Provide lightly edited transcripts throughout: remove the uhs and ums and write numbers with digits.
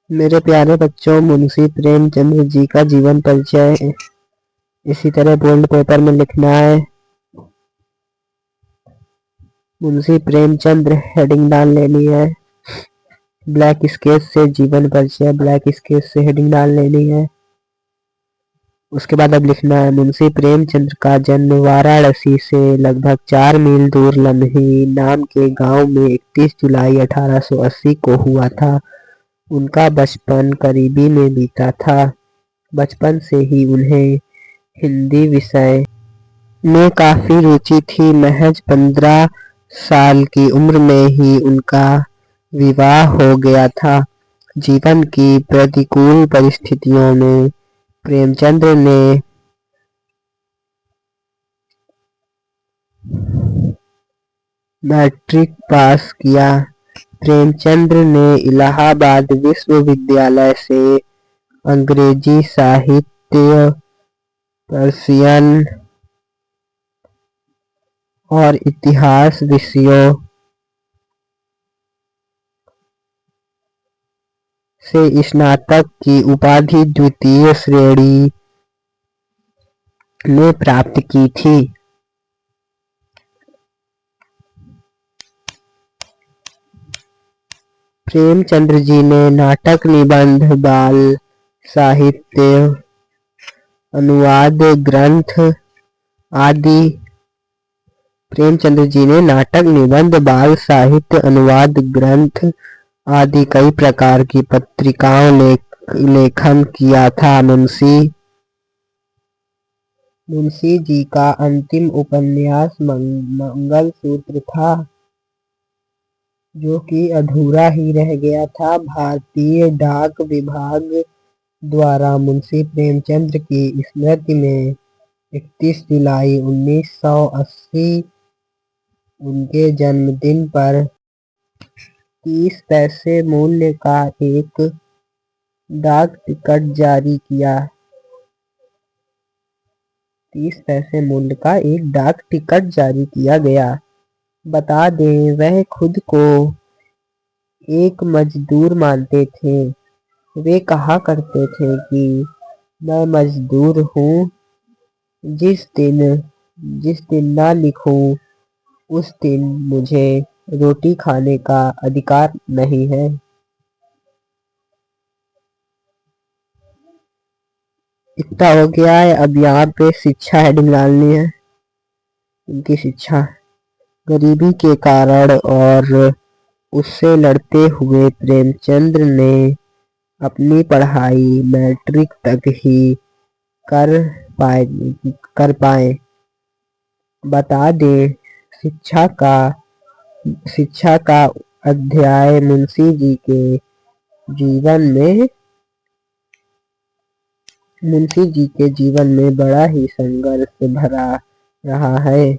मेरे प्यारे बच्चों, मुंशी प्रेमचंद जी का जीवन परिचय इसी तरह बोल्ड पेपर में लिखना है। मुंशी प्रेमचंद हेडिंग डाल लेनी है। ब्लैक स्केच से जीवन परिचय ब्लैक स्केच से हेडिंग डाल लेनी है। उसके बाद अब लिखना है, मुंशी प्रेमचंद का जन्म वाराणसी से लगभग 4 मील दूर लम्ही नाम के गांव में 31 जुलाई 1880 को हुआ था। उनका बचपन करीबी में बीता था। बचपन से ही उन्हें हिंदी विषय में काफी रुचि थी। महज 15 साल की उम्र में ही उनका विवाह हो गया था। जीवन की प्रतिकूल परिस्थितियों में प्रेमचंद ने मैट्रिक पास किया। प्रेमचंद ने इलाहाबाद विश्वविद्यालय से अंग्रेजी साहित्य, पर्शियन और इतिहास विषयों से स्नातक की उपाधि द्वितीय श्रेणी में प्राप्त की थी। प्रेमचंद जी ने नाटक, निबंध, बाल साहित्य, अनुवाद ग्रंथ आदि प्रेमचंद जी ने नाटक, निबंध, बाल साहित्य, अनुवाद ग्रंथ आदि कई प्रकार की पत्रिकाओं लेखन किया था। मुंशी जी का अंतिम उपन्यास मंगल सूत्र था, जो कि अधूरा ही रह गया था। भारतीय डाक विभाग द्वारा मुंशी प्रेमचंद की स्मृति में 31 जुलाई 1980 उनके जन्मदिन पर 30 पैसे मूल्य का एक डाक टिकट जारी किया। 30 पैसे मूल्य का एक डाक टिकट जारी किया गया। बता दें, वह खुद को एक मजदूर मानते थे। वे कहा करते थे कि मैं मजदूर हूँ, जिस दिन ना लिखूं उस दिन मुझे रोटी खाने का अधिकार नहीं है। इतना हो गया है। अब यहाँ पे शिक्षा हेडिंग डालनी है। उनकी शिक्षा, गरीबी के कारण और उससे लड़ते हुए प्रेमचंद ने अपनी पढ़ाई मैट्रिक तक ही कर पाए। बता दें, शिक्षा का अध्याय मुंशी जी के जीवन में बड़ा ही संघर्ष भरा रहा है।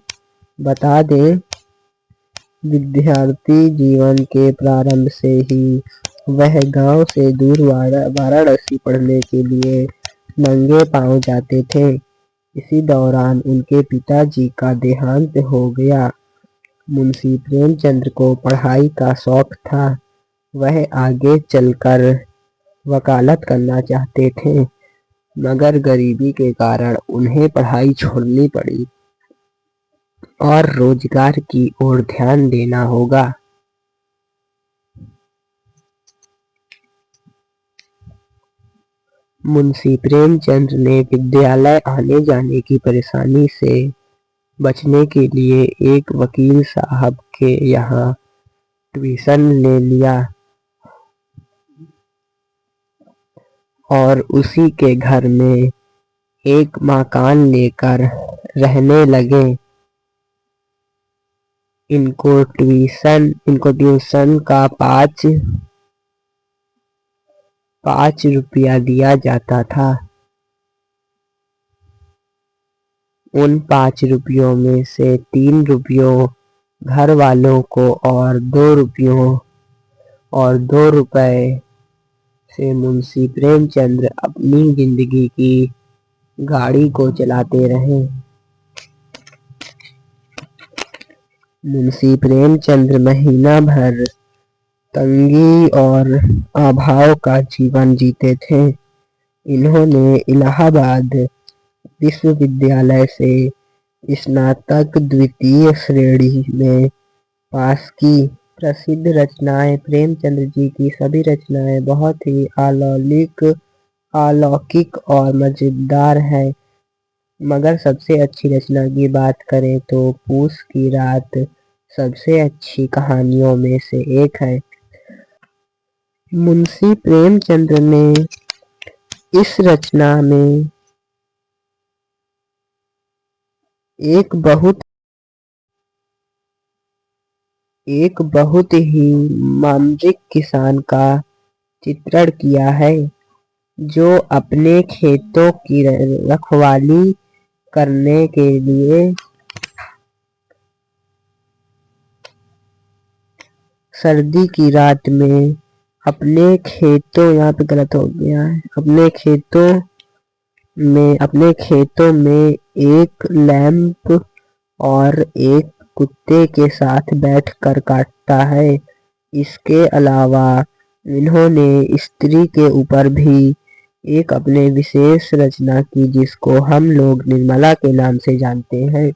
बता दें, विद्यार्थी जीवन के प्रारंभ से ही वह गांव से दूर वाराणसी पढ़ने के लिए नंगे पांव जाते थे। इसी दौरान उनके पिताजी का देहांत हो गया। मुंशी प्रेमचंद को पढ़ाई का शौक था। वह आगे चलकर वकालत करना चाहते थे, मगर गरीबी के कारण उन्हें पढ़ाई छोड़नी पड़ी और रोजगार की ओर ध्यान देना होगा। मुंशी प्रेमचंद ने विद्यालय आने जाने की परेशानी से बचने के लिए एक वकील साहब के यहाँ ट्यूशन ले लिया और उसी के घर में एक मकान लेकर रहने लगे। इनको ट्यूशन का 5 रुपया दिया जाता था। उन 5 रुपयों में से 3 रुपयों घर वालों को और 2 रुपए से मुंशी प्रेमचंद अपनी जिंदगी की गाड़ी को चलाते रहे। मुंशी प्रेमचंद महीना भर तंगी और अभाव का जीवन जीते थे। इन्होंने इलाहाबाद विश्वविद्यालय से स्नातक द्वितीय श्रेणी में पास की। प्रसिद्ध रचनाएं। प्रेमचंद जी की सभी रचनाएं बहुत ही अलौकिक और मजेदार है, मगर सबसे अच्छी रचना की बात करें तो पूस की रात सबसे अच्छी कहानियों में से एक है। मुंशी प्रेमचंद ने इस रचना में एक बहुत ही मामरिक किसान का चित्रण किया है, जो अपने खेतों की रखवाली करने के लिए सर्दी की रात में अपने खेतों में एक लैंप और एक कुत्ते के साथ बैठकर काटता है। इसके अलावा इन्होंने स्त्री के ऊपर भी एक अपने विशेष रचना की, जिसको हम लोग निर्मला के नाम से जानते हैं।